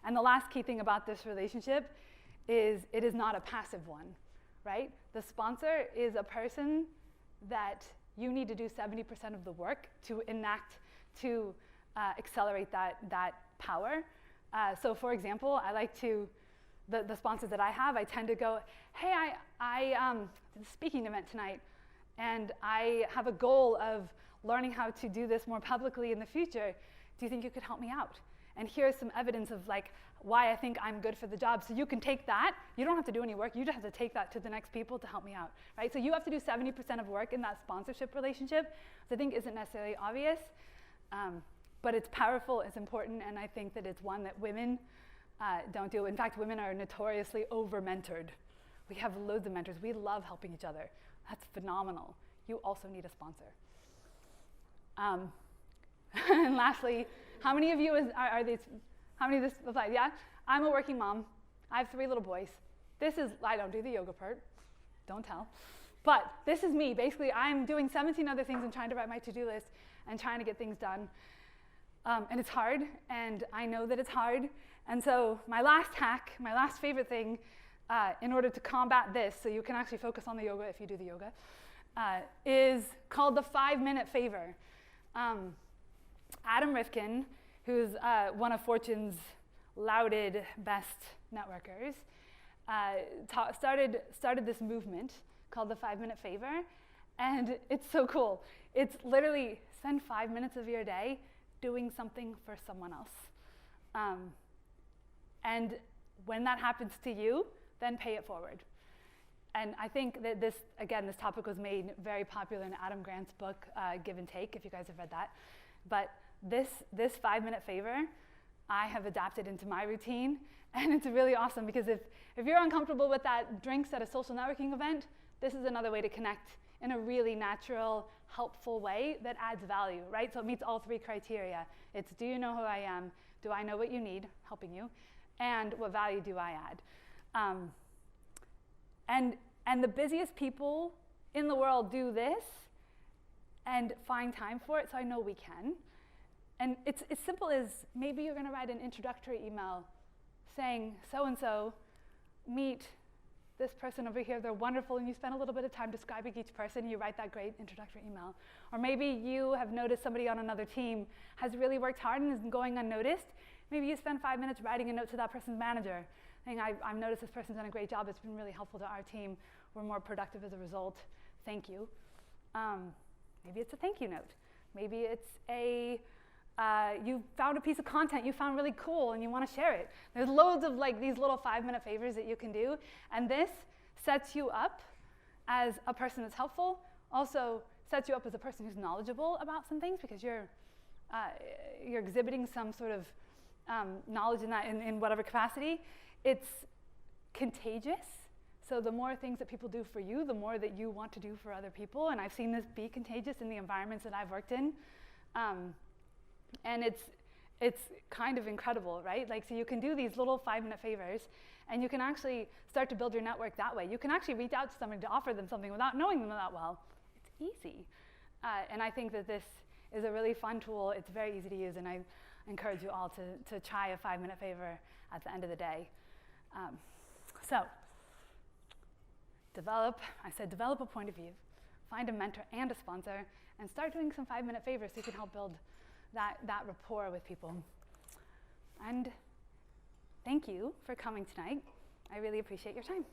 And the last key thing about this relationship is it is not a passive one, right? The sponsor is a person that you need to do 70% of the work to enact, to accelerate that power. So for example, I like to, the sponsors that I have, I tend to go, hey, I did a speaking event tonight, and I have a goal of learning how to do this more publicly in the future. Do you think you could help me out? And here's some evidence of like why I think I'm good for the job. So you can take that. You don't have to do any work. You just have to take that to the next people to help me out, right? So you have to do 70% of work in that sponsorship relationship, which I think isn't necessarily obvious, but it's powerful, it's important, and I think that it's one that women don't do. In fact, women are notoriously over-mentored. We have loads of mentors. We love helping each other. That's phenomenal. You also need a sponsor. And lastly, how many of you are these? How many of this applies? Yeah? I'm a working mom. I have 3 little boys. I don't do the yoga part. Don't tell. But this is me. Basically, I'm doing 17 other things and trying to write my to-do list and trying to get things done. And it's hard, and I know that it's hard. And so my last hack, my last favorite thing, in order to combat this, so you can actually focus on the yoga if you do the yoga, is called the 5-minute favor. Adam Rifkin, who's one of Fortune's lauded best networkers, started this movement called the 5-minute favor, and it's so cool. It's literally spend 5 minutes of your day doing something for someone else. And when that happens to you, then pay it forward. And I think that this topic was made very popular in Adam Grant's book, Give and Take, if you guys have read that. But this 5-minute favor, I have adapted into my routine, and it's really awesome because if you're uncomfortable with that drinks at a social networking event, this is another way to connect in a really natural, helpful way that adds value, right? So it meets all 3 criteria. It's, do you know who I am? Do I know what you need, helping you? And what value do I add? And the busiest people in the world do this and find time for it, so I know we can. And it's as simple as maybe you're going to write an introductory email saying, so-and-so, meet this person over here, they're wonderful, and you spend a little bit of time describing each person, you write that great introductory email. Or maybe you have noticed somebody on another team has really worked hard and is going unnoticed. Maybe you spend 5 minutes writing a note to that person's manager, saying, I've noticed this person's done a great job, it's been really helpful to our team, we're more productive as a result, thank you. Maybe it's a thank you note. Maybe it's you found a piece of content you found really cool and you want to share it. There's loads of these little 5-minute favors that you can do, and this sets you up as a person that's helpful, also sets you up as a person who's knowledgeable about some things because you're exhibiting some sort of knowledge in that in whatever capacity. It's contagious. So the more things that people do for you, the more that you want to do for other people. And I've seen this be contagious in the environments that I've worked in. And it's kind of incredible, right? So you can do these little 5-minute favors, and you can actually start to build your network that way. You can actually reach out to somebody to offer them something without knowing them that well. It's easy. And I think that this is a really fun tool. It's very easy to use, and I encourage you all to try a 5-minute favor at the end of the day. So develop a point of view, find a mentor and a sponsor, and start doing some 5-minute favors so you can help build that rapport with people. And thank you for coming tonight. I really appreciate your time.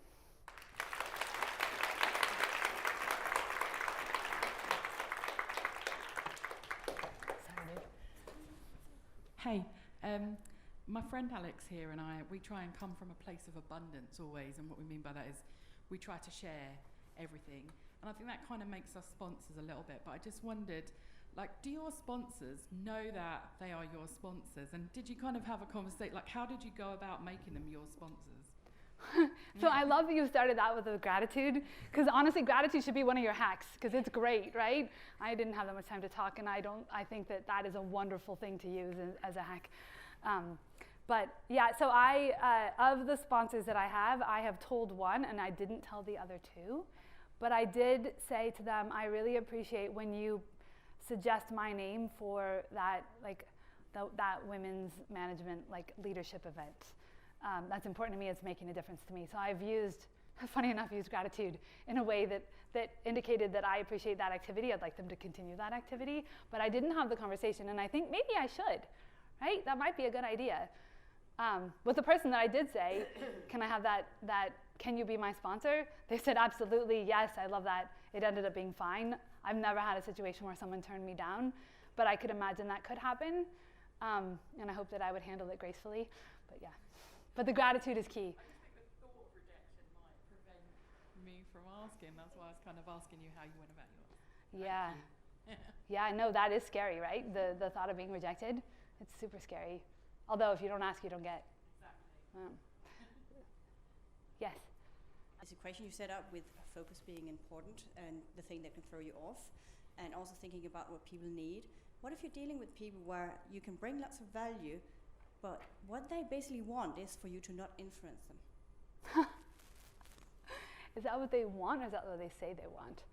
Hey, my friend Alex here and we try and come from a place of abundance always, and what we mean by that is we try to share everything. And I think that kind of makes us sponsors a little bit, but I just wondered, do your sponsors know that they are your sponsors? And did you kind of have a conversation, how did you go about making them your sponsors? So I love that you started that with the gratitude, because honestly, gratitude should be one of your hacks, because it's great, right? I didn't have that much time to talk, and I think that is a wonderful thing to use as a hack. But yeah, so of the sponsors that I have told one, and I didn't tell the other 2. But I did say to them, I really appreciate when you suggest my name for that that women's management leadership event. That's important to me. It's making a difference to me. So I've used gratitude in a way that indicated that I appreciate that activity. I'd like them to continue that activity. But I didn't have the conversation, and I think maybe I should, right? That might be a good idea. With the person that I did say, can I have that can you be my sponsor? They said, absolutely, yes, I love that. It ended up being fine. I've never had a situation where someone turned me down, but I could imagine that could happen. And I hope that I would handle it gracefully, but yeah. But the gratitude is key. I just think the thought of rejection might prevent me from asking. That's why I was kind of asking you how you went about yours. Yeah. Thank you. Yeah, no, that is scary, right? The thought of being rejected, it's super scary. Although if you don't ask, you don't get. Exactly. Yes. This equation you set up with focus being important and the thing that can throw you off, and also thinking about what people need. What if you're dealing with people where you can bring lots of value, but what they basically want is for you to not influence them? Is that what they want, or is that what they say they want?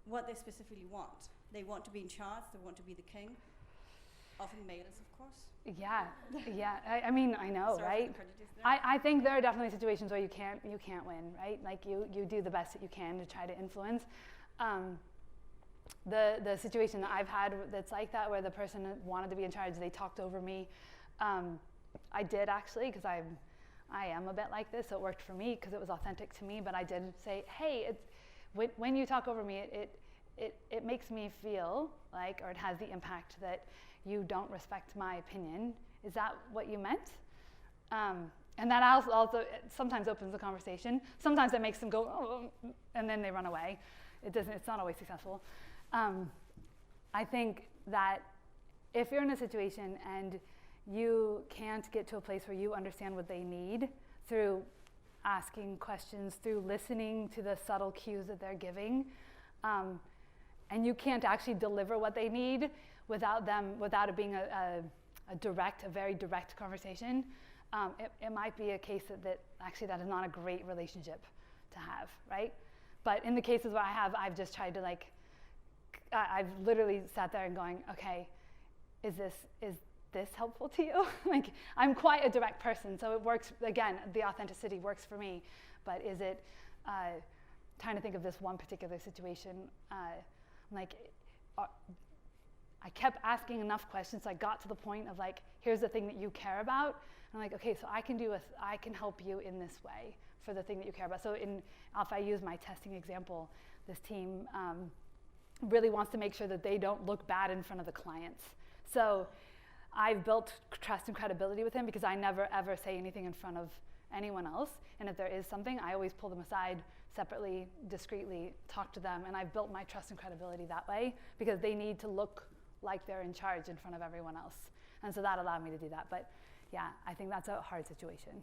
What they specifically want. They want to be in charge, they want to be the king. Often males, of course. Yeah, yeah. I mean, I know, Sorry right? for the prejudice there. I think there are definitely situations where you can't win, right? Like you do the best that you can to try to influence. The situation that I've had that's like that, where the person wanted to be in charge, they talked over me. I did actually, because I am a bit like this, so it worked for me because it was authentic to me. But I did say, hey, when you talk over me, it makes me feel like, or it has the impact that you don't respect my opinion. Is that what you meant? And that also sometimes opens the conversation. Sometimes it makes them go, oh, and then they run away. It's not always successful. I think that if you're in a situation and you can't get to a place where you understand what they need through asking questions, through listening to the subtle cues that they're giving, and you can't actually deliver what they need without it being a very direct conversation, it might be a case that actually that is not a great relationship to have, right? But in the cases where I've just tried to I've literally sat there and going, okay, is this helpful to you? Like, I'm quite a direct person, so it works. Again, the authenticity works for me. But is it trying to think of this one particular situation? I kept asking enough questions, so I got to the point of here's the thing that you care about. And I'm like, okay, so I can help you in this way for the thing that you care about. So if I use my testing example, this team really wants to make sure that they don't look bad in front of the clients. So I've built trust and credibility with him because I never ever say anything in front of anyone else. And if there is something, I always pull them aside separately, discreetly, talk to them. And I've built my trust and credibility that way because they need to look like they're in charge in front of everyone else. And so that allowed me to do that. But yeah, I think that's a hard situation.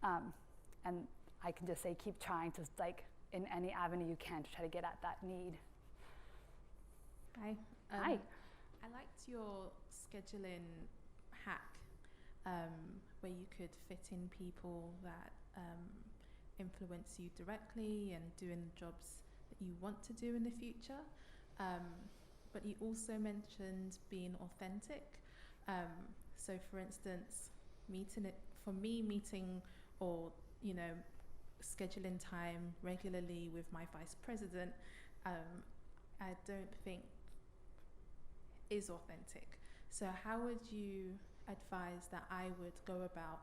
And I can just say, keep trying to, in any avenue you can, to try to get at that need. Hi. Hi. I liked your scheduling hack, where you could fit in people that influence you directly and doing the jobs that you want to do in the future. But you also mentioned being authentic. So for instance, meeting or, scheduling time regularly with my vice president, I don't think is authentic. So how would you advise that I would go about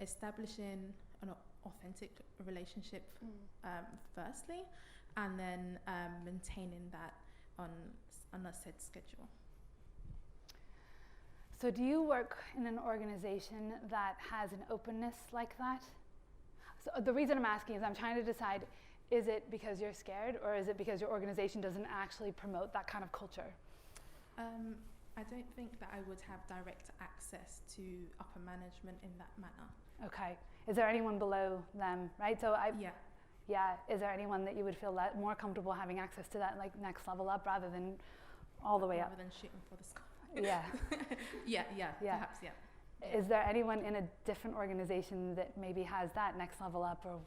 establishing an authentic relationship firstly, and then maintaining that on a set schedule? So do you work in an organization that has an openness like that? So the reason I'm asking is I'm trying to decide, is it because you're scared, or is it because your organization doesn't actually promote that kind of culture? I don't think that I would have direct access to upper management in that manner. Okay. Is there anyone below them, right? So Yeah. Yeah. Is there anyone that you would feel more comfortable having access to that, next level up, rather than all the way up? Rather than shooting for the sky. Yeah. yeah, perhaps, yeah. Is there anyone in a different organization that maybe has that next level up, or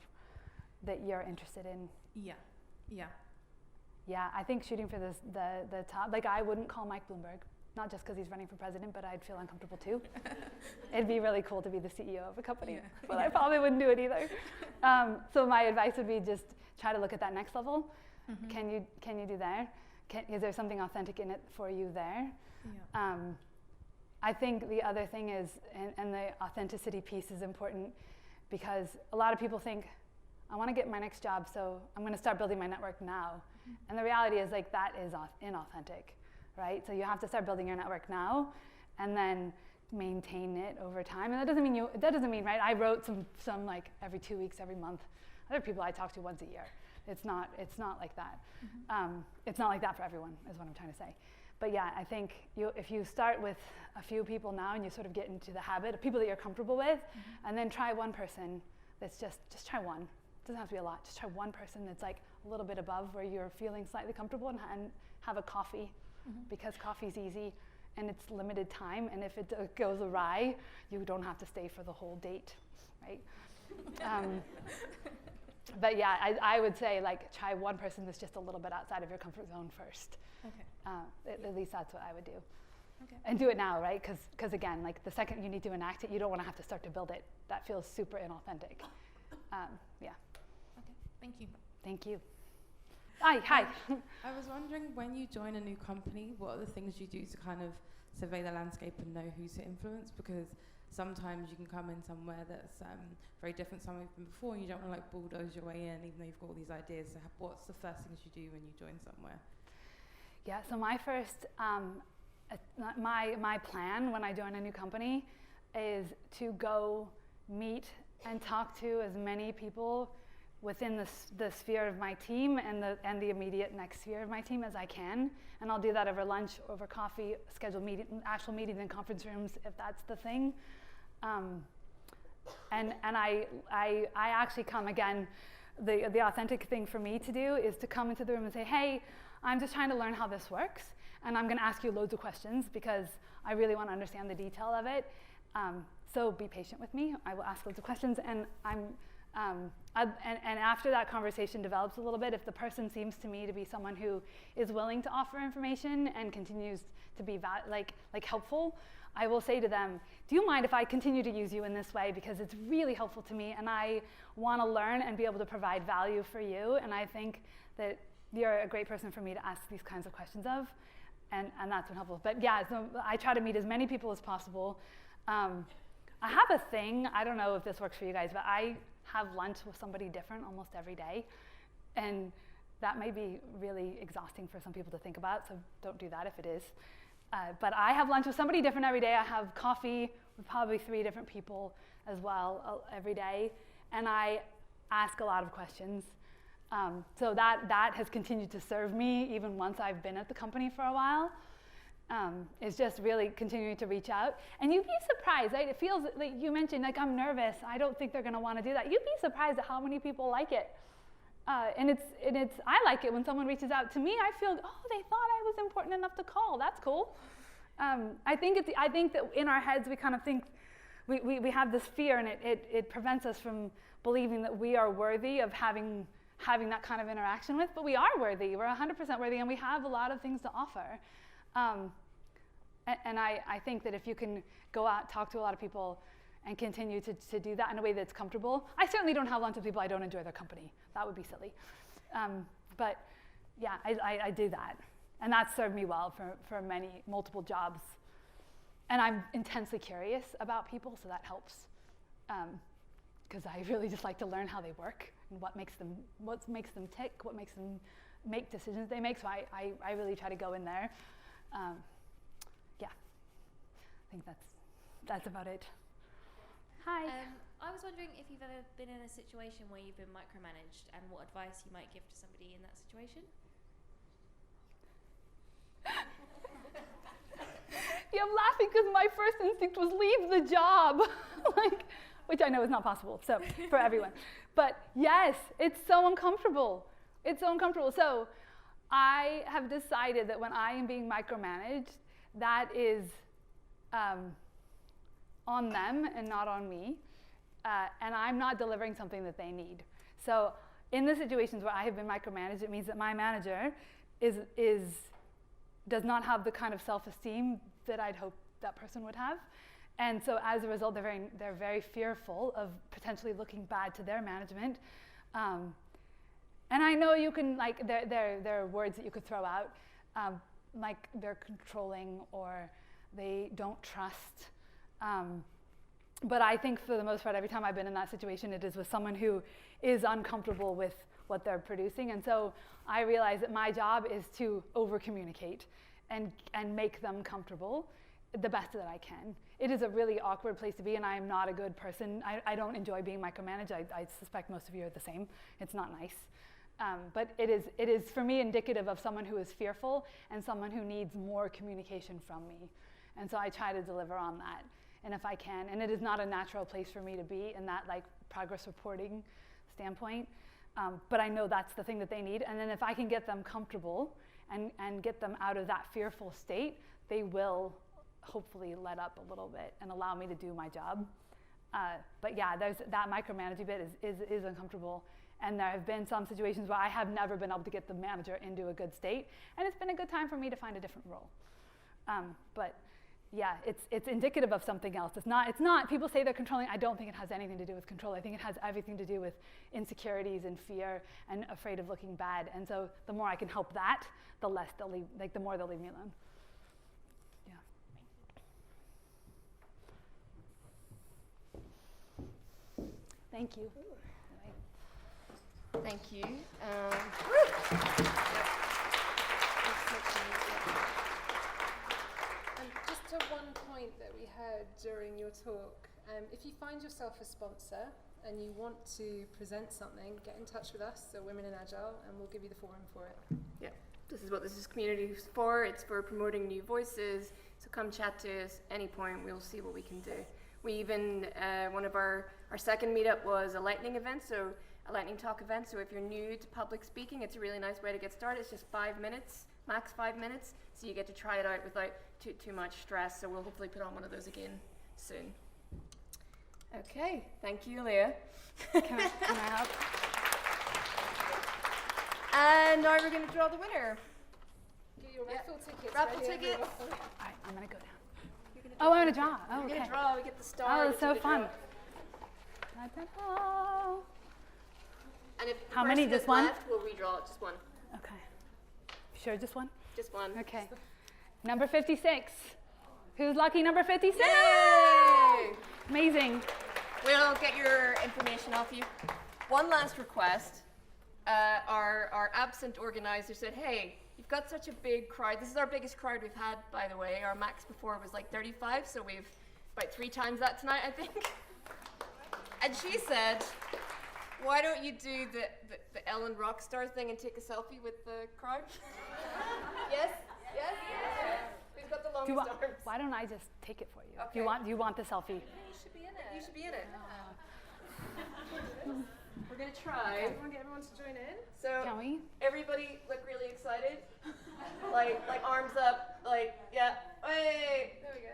that you're interested in? Yeah. Yeah, I think shooting for the top, I wouldn't call Mike Bloomberg, not just because he's running for president, but I'd feel uncomfortable too. It'd be really cool to be the CEO of a company, but I probably wouldn't do it either. So my advice would be just try to look at that next level. Mm-hmm. Can you do there? Is there something authentic in it for you there? Yeah. I think the other thing is, and the authenticity piece is important, because a lot of people think, I want to get my next job, so I'm going to start building my network now. Mm-hmm. And the reality is that is inauthentic, right? So you have to start building your network now, and then maintain it over time. And that doesn't mean, right, I wrote some like every 2 weeks, every month. Other people I talk to once a year. It's not like that. It's not like that for everyone, is what I'm trying to say. But yeah, I think if you start with a few people now and you sort of get into the habit of people that you're comfortable with, and then try one person that's just try one. It doesn't have to be a lot. Just try one person that's like a little bit above where you're feeling slightly comfortable, and have a coffee, because coffee's easy and it's limited time. And if it goes awry, you don't have to stay for the whole date, right? But yeah, I would say like try one person that's just a little bit outside of your comfort zone first. Okay. At least that's what I would do. Okay. And do it now, right? Because again, like the second you need to enact it, you don't want to have to start to build it. That feels super inauthentic. Yeah. Okay. Thank you. Thank you. Hi. I was wondering, when you join a new company, what are the things you do to kind of survey the landscape and know who to influence? Because sometimes you can come in somewhere that's very different to somewhere you've been before, and you don't want to like bulldoze your way in, even though you've got all these ideas. So what's the first things you do when you join somewhere? Yeah, so my first, my plan when I join a new company is to go meet and talk to as many people within the sphere of my team and the immediate next sphere of my team as I can. And I'll do that over lunch, over coffee, schedule actual meetings in conference rooms if that's the thing. And I actually come, again, the authentic thing for me to do is to come into the room and say, hey, I'm just trying to learn how this works, and I'm going to ask you loads of questions because I really want to understand the detail of it. So be patient with me. I will ask loads of questions, and and after that conversation develops a little bit, if the person seems to me to be someone who is willing to offer information and continues to be helpful, I will say to them, do you mind if I continue to use you in this way, because it's really helpful to me and I want to learn and be able to provide value for you, and I think that you're a great person for me to ask these kinds of questions of, and that's been helpful. But yeah, so I try to meet as many people as possible. I have a thing, I don't know if this works for you guys, but I have lunch with somebody different almost every day, and that may be really exhausting for some people to think about, so don't do that if it is. But I have lunch with somebody different every day. I have coffee with probably 3 different people as well every day, and I ask a lot of questions. So that has continued to serve me even once I've been at the company for a while. Is just really continuing to reach out. And you'd be surprised, right? It feels like you mentioned, like, I'm nervous. I don't think they're going to want to do that. You'd be surprised at how many people like it. And I like it when someone reaches out to me. I feel, oh, they thought I was important enough to call. That's cool. I think that in our heads we kind of think we have this fear, and it prevents us from believing that we are worthy of having that kind of interaction with. But we are worthy. We're 100% worthy, and we have a lot of things to offer. And I think that if you can go out, talk to a lot of people, and continue to do that in a way that's comfortable. I certainly don't have lunch with people I don't enjoy their company. That would be silly. But yeah, I do that. And that's served me well for multiple jobs. And I'm intensely curious about people, so that helps. Because I really just like to learn how they work and what makes them tick, what makes them make decisions they make. So I really try to go in there. Yeah, I think that's about it. Hi. I was wondering if you've ever been in a situation where you've been micromanaged, and what advice you might give to somebody in that situation. Yeah, I'm laughing because my first instinct was leave the job, which I know is not possible. So for everyone, but yes, it's so uncomfortable. It's so uncomfortable. So I have decided that when I am being micromanaged, that is on them and not on me, and I'm not delivering something that they need. So in the situations where I have been micromanaged, it means that my manager does not have the kind of self-esteem that I'd hope that person would have, and so as a result, they're very fearful of potentially looking bad to their management. And I know you can, like, there are words that you could throw out, like they're controlling or they don't trust. But I think for the most part, every time I've been in that situation, it is with someone who is uncomfortable with what they're producing. And so I realize that my job is to over-communicate and make them comfortable the best that I can. It is a really awkward place to be, and I am not a good person. I don't enjoy being micromanaged. I suspect most of you are the same. It's not nice. But it is, for me, indicative of someone who is fearful and someone who needs more communication from me. And so I try to deliver on that, and if I can. And it is not a natural place for me to be in that like progress reporting standpoint. But I know that's the thing that they need. And then if I can get them comfortable and get them out of that fearful state, they will hopefully let up a little bit and allow me to do my job. But yeah, there's that micromanaging bit is uncomfortable. And there have been some situations where I have never been able to get the manager into a good state. And it's been a good time for me to find a different role. But yeah, it's indicative of something else. It's not, people say they're controlling. I don't think it has anything to do with control. I think it has everything to do with insecurities and fear and afraid of looking bad. And so the more I can help that, the less they'll leave, like the more they'll leave me alone. Yeah. Thank you. Thank you. Just to one point that we heard during your talk, if you find yourself a sponsor and you want to present something, get in touch with us, so Women in Agile, and we'll give you the forum for it. Yeah, this is what this is community for. It's for promoting new voices. So come chat to us any point. We'll see what we can do. We even, one of our second meetup was a lightning event, so a lightning talk event. So if you're new to public speaking, it's a really nice way to get started. It's just 5 minutes, max 5 minutes. So you get to try it out without too much stress. So we'll hopefully put on one of those again soon. Okay, thank you, Alia. Can I help? And now we're going to draw the winner. Get your raffle tickets. Raffle ready, tickets. everyone. All right, I'm gonna go down. Oh, I'm gonna draw. Oh, We're okay. going to draw. We get the star. Oh, we it's get so to fun. draw. And if the How many? person is Just one? left, we'll redraw it. Just one. Okay. Sure, just one? Just one. Okay. Number 56. Who's lucky number 56? Yay! Amazing. We'll get your information off you. One last request. Our absent organizer said, hey, you've got such a big crowd. This is our biggest crowd we've had, by the way. Our max before was like 35, so we've about 3 times that tonight, I think. And she said, why don't you do the Ellen Rockstar thing and take a selfie with the crowd? Yes? Yes? Who's got the longest arms? Why don't I just take it for you? Okay. Do you want the selfie? You should be in it. You should be in it. We're going to try. Everyone get everyone to join in. So Can we? everybody look really excited. like arms up, like, yeah. Hey. There we go.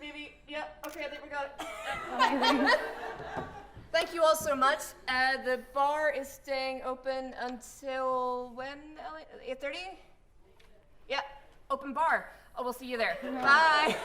Maybe, yeah. Okay, I think we got it. Amazing. Thank you all so much. The bar is staying open until when, 8:30? Yeah, open bar. Oh, we'll see you there. Bye.